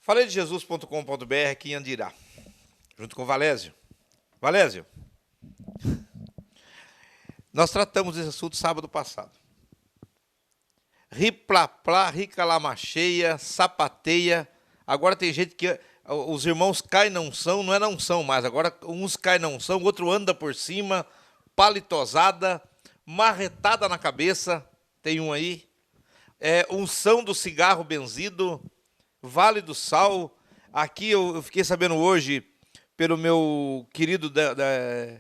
Falei de Jesus.com.br aqui em Andirá, junto com o Valésio. Valésio, nós tratamos desse assunto sábado passado. Riplá, ricalamacheia, sapateia. Agora tem gente que os irmãos caem não são, não é não são mais. Agora uns caem não são, o outro anda por cima, palitosada, marretada na cabeça. Tem um aí. Unção do cigarro benzido, Vale do Sal. Aqui eu fiquei sabendo hoje, pelo meu querido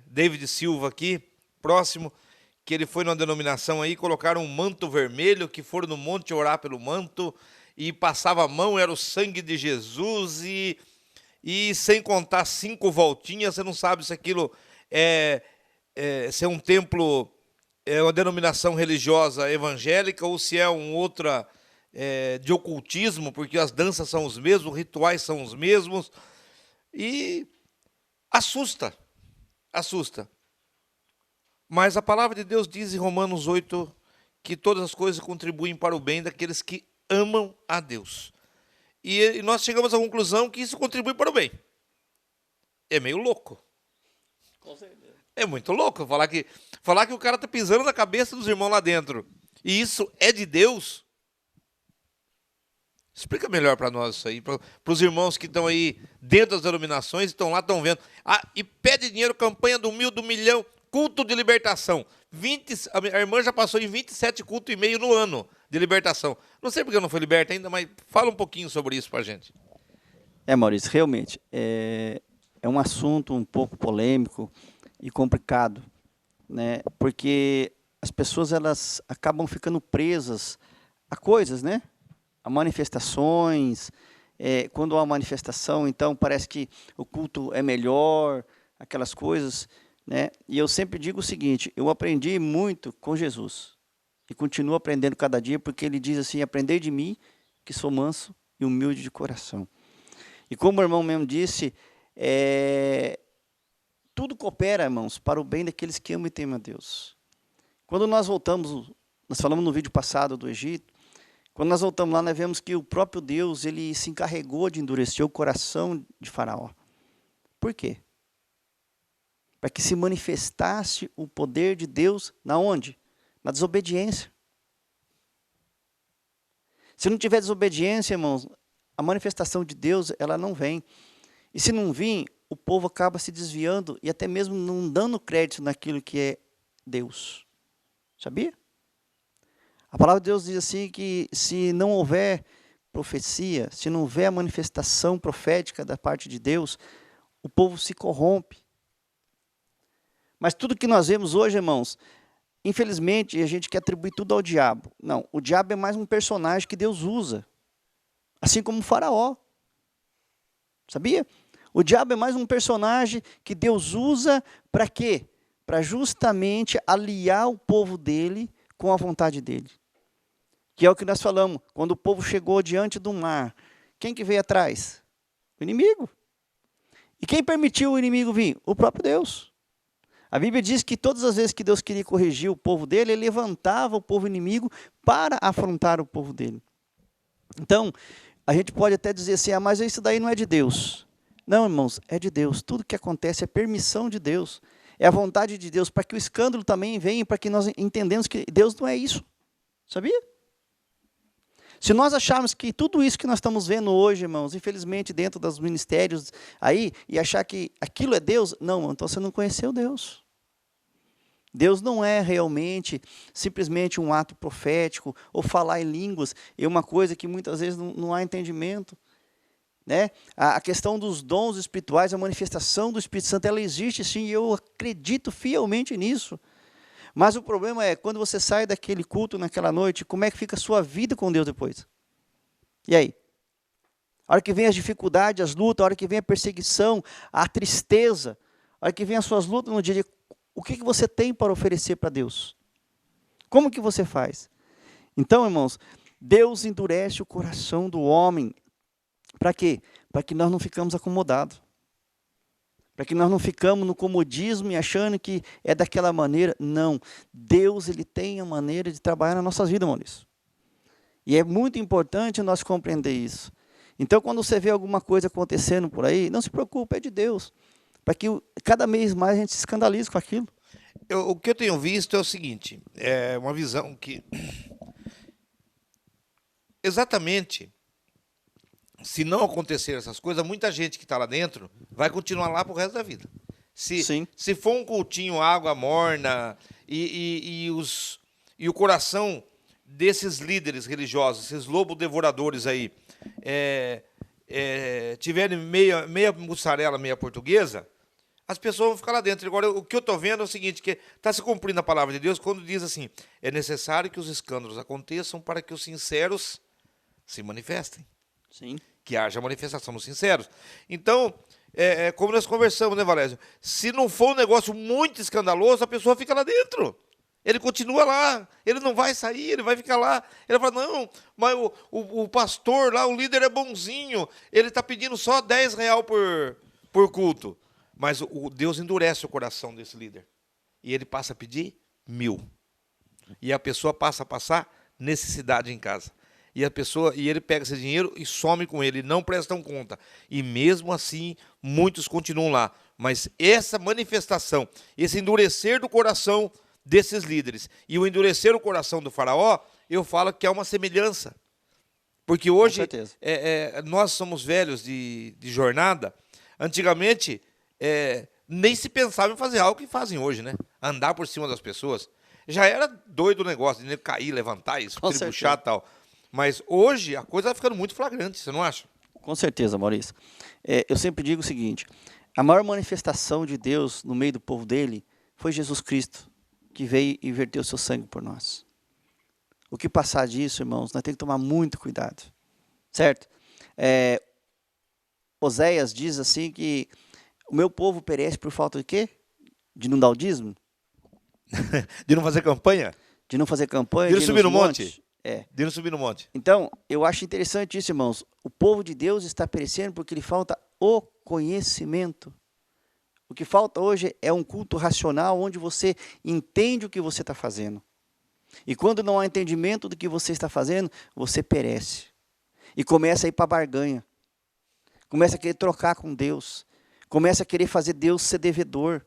David Silva aqui, próximo, que ele foi numa denominação aí, colocaram um manto vermelho, que foram no monte orar pelo manto, e passava a mão, era o sangue de Jesus, e sem contar 5 voltinhas, você não sabe se aquilo se é um templo, é uma denominação religiosa evangélica, ou se é outra de ocultismo, porque as danças são os mesmos, os rituais são os mesmos, e assusta. Mas a palavra de Deus diz em Romanos 8 que todas as coisas contribuem para o bem daqueles que amam a Deus. E nós chegamos à conclusão que isso contribui para o bem. É meio louco. Com certeza. É muito louco falar que o cara está pisando na cabeça dos irmãos lá dentro. E isso é de Deus. Explica melhor para nós isso aí, para os irmãos que estão aí dentro das denominações, estão lá, estão vendo. E pede dinheiro, campanha do 1.000, do 1.000.000, culto de libertação. A irmã já passou em 27 cultos e meio no ano de libertação. Não sei porque eu não fui liberta ainda, mas fala um pouquinho sobre isso para a gente. Maurício, realmente, é um assunto um pouco polêmico e complicado, né? Porque as pessoas elas acabam ficando presas a coisas, né? A manifestações. Quando há manifestação, então parece que o culto é melhor, aquelas coisas, né? E eu sempre digo o seguinte: eu aprendi muito com Jesus e continuo aprendendo cada dia, porque ele diz assim: aprendei de mim, que sou manso e humilde de coração. E como o irmão mesmo disse, tudo coopera, irmãos, para o bem daqueles que amam e temem a Deus. Quando nós voltamos, nós falamos no vídeo passado do Egito, quando nós voltamos lá, nós vemos que o próprio Deus, ele se encarregou de endurecer o coração de Faraó. Por quê? Para que se manifestasse o poder de Deus, na onde? Na desobediência. Se não tiver desobediência, irmãos, a manifestação de Deus, ela não vem. E se não vir, o povo acaba se desviando e até mesmo não dando crédito naquilo que é Deus. Sabia? A palavra de Deus diz assim que se não houver profecia, se não houver a manifestação profética da parte de Deus, o povo se corrompe. Mas tudo que nós vemos hoje, irmãos, infelizmente a gente quer atribuir tudo ao diabo. Não, o diabo é mais um personagem que Deus usa. Assim como o Faraó. Sabia? O diabo é mais um personagem que Deus usa para quê? Para justamente aliar o povo dele com a vontade dele. Que é o que nós falamos, quando o povo chegou diante do mar, quem que veio atrás? O inimigo. E quem permitiu o inimigo vir? O próprio Deus. A Bíblia diz que todas as vezes que Deus queria corrigir o povo dele, ele levantava o povo inimigo para afrontar o povo dele. Então, a gente pode até dizer assim, mas isso daí não é de Deus. Não, irmãos, é de Deus. Tudo que acontece é permissão de Deus. É a vontade de Deus, para que o escândalo também venha, para que nós entendamos que Deus não é isso. Sabia? Se nós acharmos que tudo isso que nós estamos vendo hoje, irmãos, infelizmente dentro dos ministérios aí, e achar que aquilo é Deus, não, então você não conheceu Deus. Deus não é realmente simplesmente um ato profético, ou falar em línguas, é uma coisa que muitas vezes não há entendimento. Né? A questão dos dons espirituais, a manifestação do Espírito Santo, ela existe sim, e eu acredito fielmente nisso. Mas o problema é, quando você sai daquele culto naquela noite, como é que fica a sua vida com Deus depois? E aí? A hora que vem as dificuldades, as lutas, a hora que vem a perseguição, a tristeza, a hora que vem as suas lutas no dia a dia, o que você tem para oferecer para Deus? Como que você faz? Então, irmãos, Deus endurece o coração do homem. Para quê? Para que nós não ficamos acomodados. Para que nós não ficamos no comodismo e achando que é daquela maneira. Não. Deus, ele tem a maneira de trabalhar na nossa vida, Maurício. E é muito importante nós compreender isso. Então, quando você vê alguma coisa acontecendo por aí, não se preocupe, é de Deus. Para que cada vez mais a gente se escandalize com aquilo. O que eu tenho visto é o seguinte, é uma visão que exatamente, se não acontecer essas coisas, muita gente que está lá dentro vai continuar lá pro resto da vida. Sim. Se for um cultinho, água morna, e o coração desses líderes religiosos, esses lobos devoradores aí, tiverem meia mussarela, meia portuguesa, as pessoas vão ficar lá dentro. Agora, o que eu estou vendo é o seguinte, que está se cumprindo a palavra de Deus quando diz assim, é necessário que os escândalos aconteçam para que os sinceros se manifestem. Sim. Que haja manifestação dos sinceros. Então, como nós conversamos, né, Valésio? Se não for um negócio muito escandaloso, a pessoa fica lá dentro. Ele continua lá, ele não vai sair, ele vai ficar lá. Ele fala, não, mas o pastor lá, o líder é bonzinho, ele está pedindo só R$10 por culto. Mas o Deus endurece o coração desse líder. E ele passa a pedir 1.000. E a pessoa passa a passar necessidade em casa. E ele pega esse dinheiro e some com ele, não prestam conta. E mesmo assim, muitos continuam lá. Mas essa manifestação, esse endurecer do coração desses líderes e o endurecer o coração do faraó, eu falo que é uma semelhança. Porque hoje nós somos velhos de jornada. Antigamente, nem se pensava em fazer algo que fazem hoje, né? Andar por cima das pessoas. Já era doido o negócio, de cair, levantar, estribuchar e tal. Mas hoje a coisa está ficando muito flagrante, você não acha? Com certeza, Maurício. Eu sempre digo o seguinte, a maior manifestação de Deus no meio do povo dele foi Jesus Cristo, que veio e verteu o seu sangue por nós. O que passar disso, irmãos, nós temos que tomar muito cuidado, certo? Oséias diz assim que o meu povo perece por falta de quê? De não dar o dízimo? De não fazer campanha? De não fazer campanha, de não subir no monte? De não subir no monte. Então, eu acho interessante isso, irmãos. O povo de Deus está perecendo porque lhe falta o conhecimento. O que falta hoje é um culto racional onde você entende o que você está fazendo. E quando não há entendimento do que você está fazendo, você perece. E começa a ir para a barganha. Começa a querer trocar com Deus. Começa a querer fazer Deus ser devedor.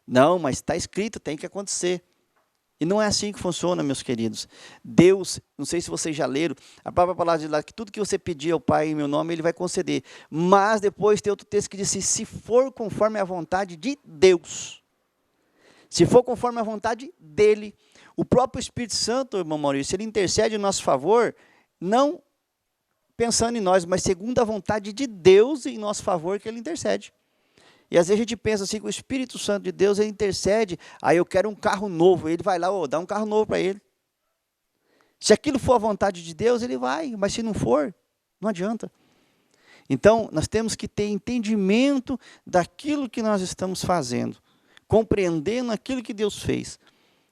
Não, mas está escrito, tem que acontecer. E não é assim que funciona, meus queridos. Deus, não sei se vocês já leram, a própria palavra diz lá que tudo que você pedir ao Pai em meu nome, Ele vai conceder. Mas depois tem outro texto que diz assim, se for conforme a vontade de Deus, se for conforme a vontade dEle, o próprio Espírito Santo, irmão Maurício, Ele intercede em nosso favor, não pensando em nós, mas segundo a vontade de Deus em nosso favor que Ele intercede. E às vezes a gente pensa assim, que o Espírito Santo de Deus, ele intercede, aí eu quero um carro novo, ele vai lá, dá um carro novo para ele. Se aquilo for a vontade de Deus, ele vai, mas se não for, não adianta. Então, nós temos que ter entendimento daquilo que nós estamos fazendo, compreendendo aquilo que Deus fez,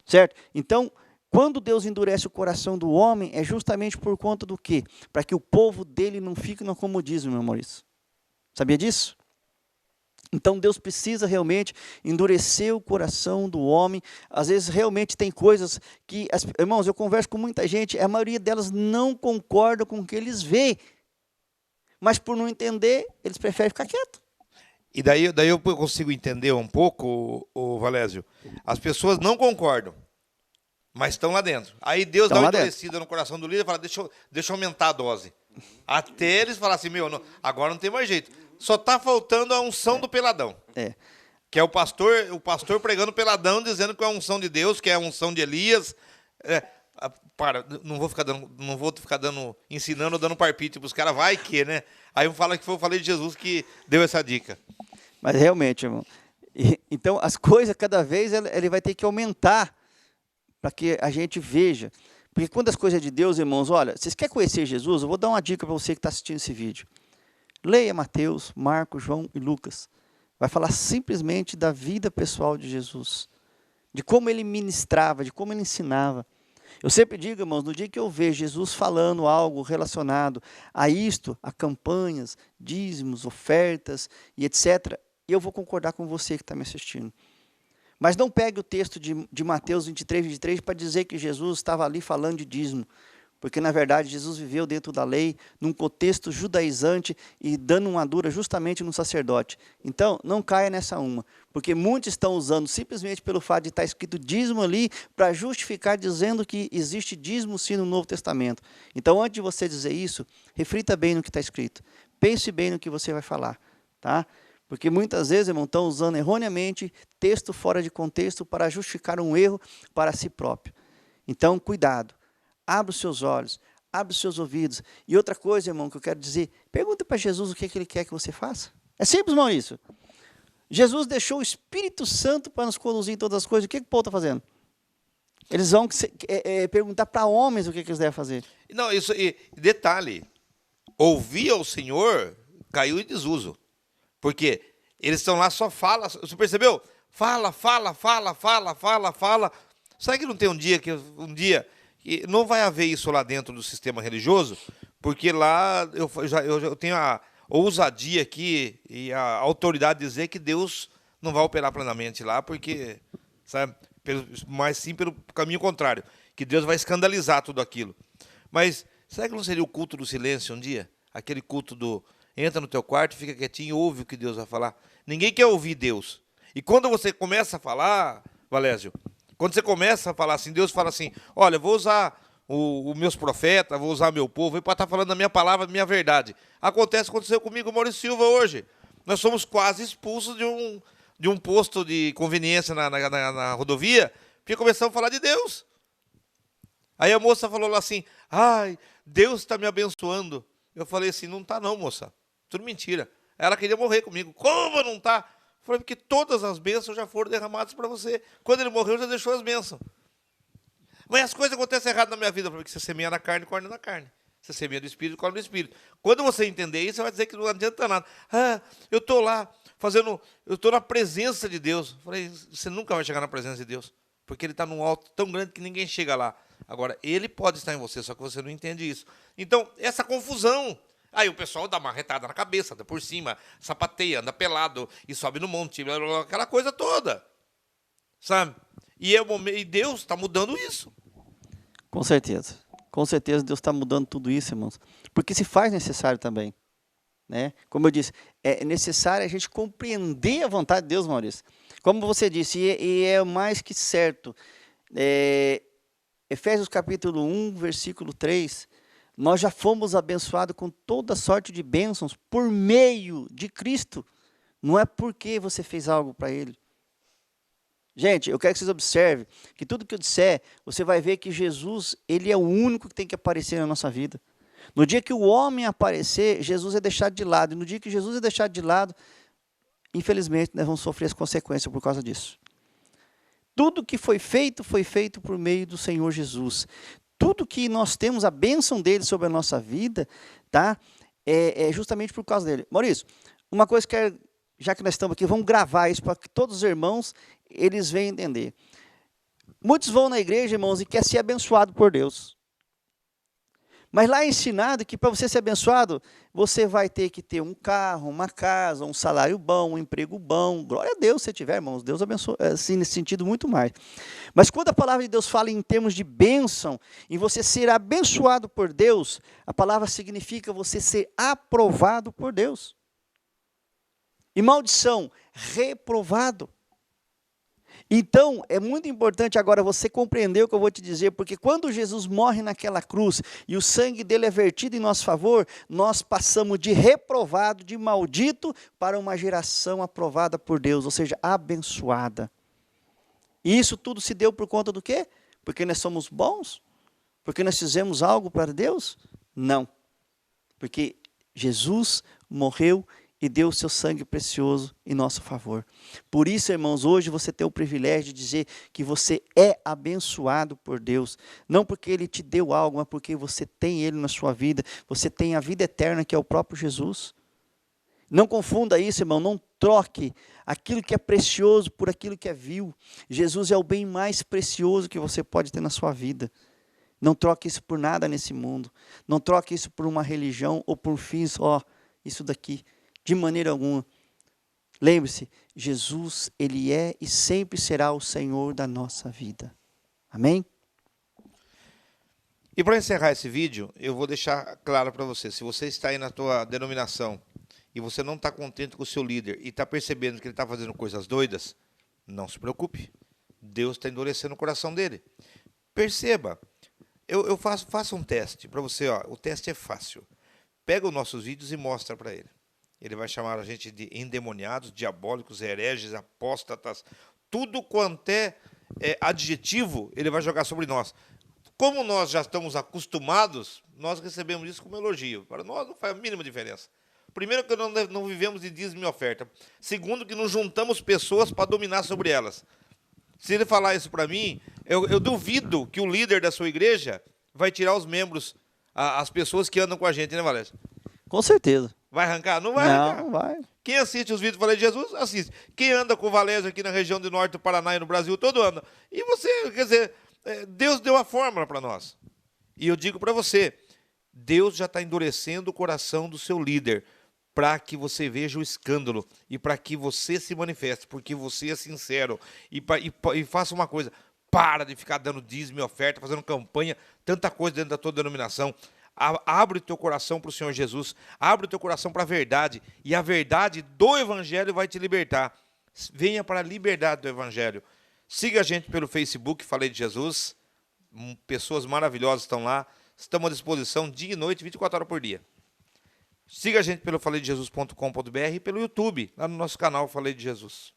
certo? Então, quando Deus endurece o coração do homem, é justamente por conta do quê? Para que o povo dele não fique no comodismo, meu Maurício. Sabia disso? Então Deus precisa realmente endurecer o coração do homem. Às vezes realmente tem coisas que, irmãos, eu converso com muita gente, a maioria delas não concorda com o que eles veem. Mas por não entender, eles preferem ficar quietos. E daí eu consigo entender um pouco, o Valésio. As pessoas não concordam, mas estão lá dentro. Aí Deus dá uma endurecida no coração do líder e fala, deixa eu aumentar a dose. Até eles falam assim, agora não tem mais jeito. Só está faltando a unção do peladão. Que é o pastor pregando peladão, dizendo que é a unção de Deus, que é a unção de Elias. Não vou ficar ensinando, dando parpite para os caras, vai que, né? Aí um fala que eu falei de Jesus que deu essa dica. Mas realmente, irmão, então as coisas cada vez ele vai ter que aumentar para que a gente veja. Porque quando as coisas é de Deus, irmãos, olha, vocês querem conhecer Jesus? Eu vou dar uma dica para você que está assistindo esse vídeo. Leia Mateus, Marcos, João e Lucas. Vai falar simplesmente da vida pessoal de Jesus. De como ele ministrava, de como ele ensinava. Eu sempre digo, irmãos, no dia que eu vejo Jesus falando algo relacionado a isto, a campanhas, dízimos, ofertas e etc., eu vou concordar com você que está me assistindo. Mas não pegue o texto de Mateus 23 para dizer que Jesus estava ali falando de dízimo. Porque, na verdade, Jesus viveu dentro da lei, num contexto judaizante e dando uma dura justamente no sacerdote. Então, não caia nessa uma. Porque muitos estão usando simplesmente pelo fato de estar escrito dízimo ali para justificar dizendo que existe dízimo sim no Novo Testamento. Então, antes de você dizer isso, reflita bem no que está escrito. Pense bem no que você vai falar, tá? Porque muitas vezes, irmão, estão usando erroneamente texto fora de contexto para justificar um erro para si próprio. Então, cuidado. Abra os seus olhos, abra os seus ouvidos. E outra coisa, irmão, que eu quero dizer, pergunta para Jesus o que Ele quer que você faça. É simples, Maurício. Jesus deixou o Espírito Santo para nos conduzir em todas as coisas. O que o povo está fazendo? Eles vão perguntar para homens o que eles devem fazer. Não, isso, e detalhe, ouvir ao Senhor caiu em desuso. Porque eles estão lá, só fala, você percebeu? Fala. Sabe que não tem um dia e não vai haver isso lá dentro do sistema religioso, porque lá eu tenho a ousadia aqui e a autoridade de dizer que Deus não vai operar plenamente lá, porque, sabe, mas sim pelo caminho contrário, que Deus vai escandalizar tudo aquilo. Mas será que não seria o culto do silêncio um dia? Aquele culto do entra no teu quarto, fica quietinho e ouve o que Deus vai falar. Ninguém quer ouvir Deus. E quando você começa a falar, Valésio, quando você começa a falar assim, Deus fala assim, olha, vou usar os meus profetas, vou usar meu povo para estar falando a minha palavra, a minha verdade. Aconteceu comigo, Maurício Silva, hoje. Nós somos quase expulsos de um posto de conveniência na rodovia, porque começamos a falar de Deus. Aí a moça falou lá assim, ai, Deus está me abençoando. Eu falei assim, não está não, moça. Tudo mentira. Ela queria morrer comigo. Como não está? Falei, porque todas as bênçãos já foram derramadas para você. Quando ele morreu, já deixou as bênçãos. Mas as coisas acontecem errado na minha vida, porque você semeia na carne, colhe na carne. Você semeia do Espírito, colhe do Espírito. Quando você entender isso, você vai dizer que não adianta nada. Ah, eu estou lá, eu estou na presença de Deus. Falei, você nunca vai chegar na presença de Deus, porque Ele está num alto tão grande que ninguém chega lá. Agora, Ele pode estar em você, só que você não entende isso. Então, essa confusão... Aí o pessoal dá uma retada na cabeça, anda por cima, sapateia, anda pelado e sobe no monte, aquela coisa toda. Sabe? E Deus está mudando isso. Com certeza. Com certeza Deus está mudando tudo isso, irmãos. Porque se faz necessário também. Né? Como eu disse, é necessário a gente compreender a vontade de Deus, Maurício. Como você disse, e é mais que certo. Efésios capítulo 1, versículo 3... Nós já fomos abençoados com toda sorte de bênçãos por meio de Cristo. Não é porque você fez algo para Ele. Gente, eu quero que vocês observem que tudo que eu disser, você vai ver que Jesus, Ele é o único que tem que aparecer na nossa vida. No dia que o homem aparecer, Jesus é deixado de lado. E no dia que Jesus é deixado de lado, infelizmente, nós vamos sofrer as consequências por causa disso. Tudo que foi feito por meio do Senhor Jesus. Tudo que nós temos, a bênção dele sobre a nossa vida, tá? É justamente por causa dele. Maurício, uma coisa que já que nós estamos aqui, vamos gravar isso para que todos os irmãos, eles venham entender. Muitos vão na igreja, irmãos, e querem ser abençoados por Deus. Mas lá é ensinado que para você ser abençoado, você vai ter que ter um carro, uma casa, um salário bom, um emprego bom. Glória a Deus se tiver, irmãos. Deus abençoa, assim, nesse sentido, muito mais. Mas quando a palavra de Deus fala em termos de bênção, em você ser abençoado por Deus, a palavra significa você ser aprovado por Deus. E maldição, reprovado. Então, é muito importante agora você compreender o que eu vou te dizer, porque quando Jesus morre naquela cruz e o sangue dele é vertido em nosso favor, nós passamos de reprovado, de maldito, para uma geração aprovada por Deus, ou seja, abençoada. E isso tudo se deu por conta do quê? Porque nós somos bons? Porque nós fizemos algo para Deus? Não. Porque Jesus morreu e deu o seu sangue precioso em nosso favor. Por isso, irmãos, hoje você tem o privilégio de dizer que você é abençoado por Deus. Não porque Ele te deu algo, mas porque você tem Ele na sua vida. Você tem a vida eterna, que é o próprio Jesus. Não confunda isso, irmão. Não troque aquilo que é precioso por aquilo que é vil. Jesus é o bem mais precioso que você pode ter na sua vida. Não troque isso por nada nesse mundo. Não troque isso por uma religião ou por fins, isso daqui. De maneira alguma. Lembre-se, Jesus, Ele é e sempre será o Senhor da nossa vida. Amém? E para encerrar esse vídeo, eu vou deixar claro para você, se você está aí na tua denominação e você não está contente com o seu líder e está percebendo que ele está fazendo coisas doidas, não se preocupe. Deus está endurecendo o coração dele. Perceba, eu faço um teste para você, ó, o teste é fácil. Pega os nossos vídeos e mostra para ele. Ele vai chamar a gente de endemoniados, diabólicos, hereges, apóstatas, tudo quanto é adjetivo, ele vai jogar sobre nós. Como nós já estamos acostumados, nós recebemos isso como elogio. Para nós não faz a mínima diferença. Primeiro, que não vivemos de dízimo e oferta. Segundo, que não juntamos pessoas para dominar sobre elas. Se ele falar isso para mim, eu duvido que o líder da sua igreja vai tirar os membros, as pessoas que andam com a gente, né, Valério? Com certeza. Vai arrancar? Não vai arrancar. Não vai. Quem assiste os vídeos do Falei de Jesus, assiste. Quem anda com o Valério aqui na região do norte do Paraná e no Brasil todo anda. E você, quer dizer, Deus deu a fórmula para nós. E eu digo para você, Deus já está endurecendo o coração do seu líder para que você veja o escândalo e para que você se manifeste, porque você é sincero. E faça uma coisa, para de ficar dando dízimo e oferta, fazendo campanha, tanta coisa dentro da tua denominação. Abre o teu coração para o Senhor Jesus, abre o teu coração para a verdade, e a verdade do Evangelho vai te libertar. Venha para a liberdade do Evangelho. Siga a gente pelo Facebook, Falei de Jesus, pessoas maravilhosas estão lá, estamos à disposição dia e noite, 24 horas por dia. Siga a gente pelo faleidejesus.com.br e pelo YouTube, lá no nosso canal Falei de Jesus.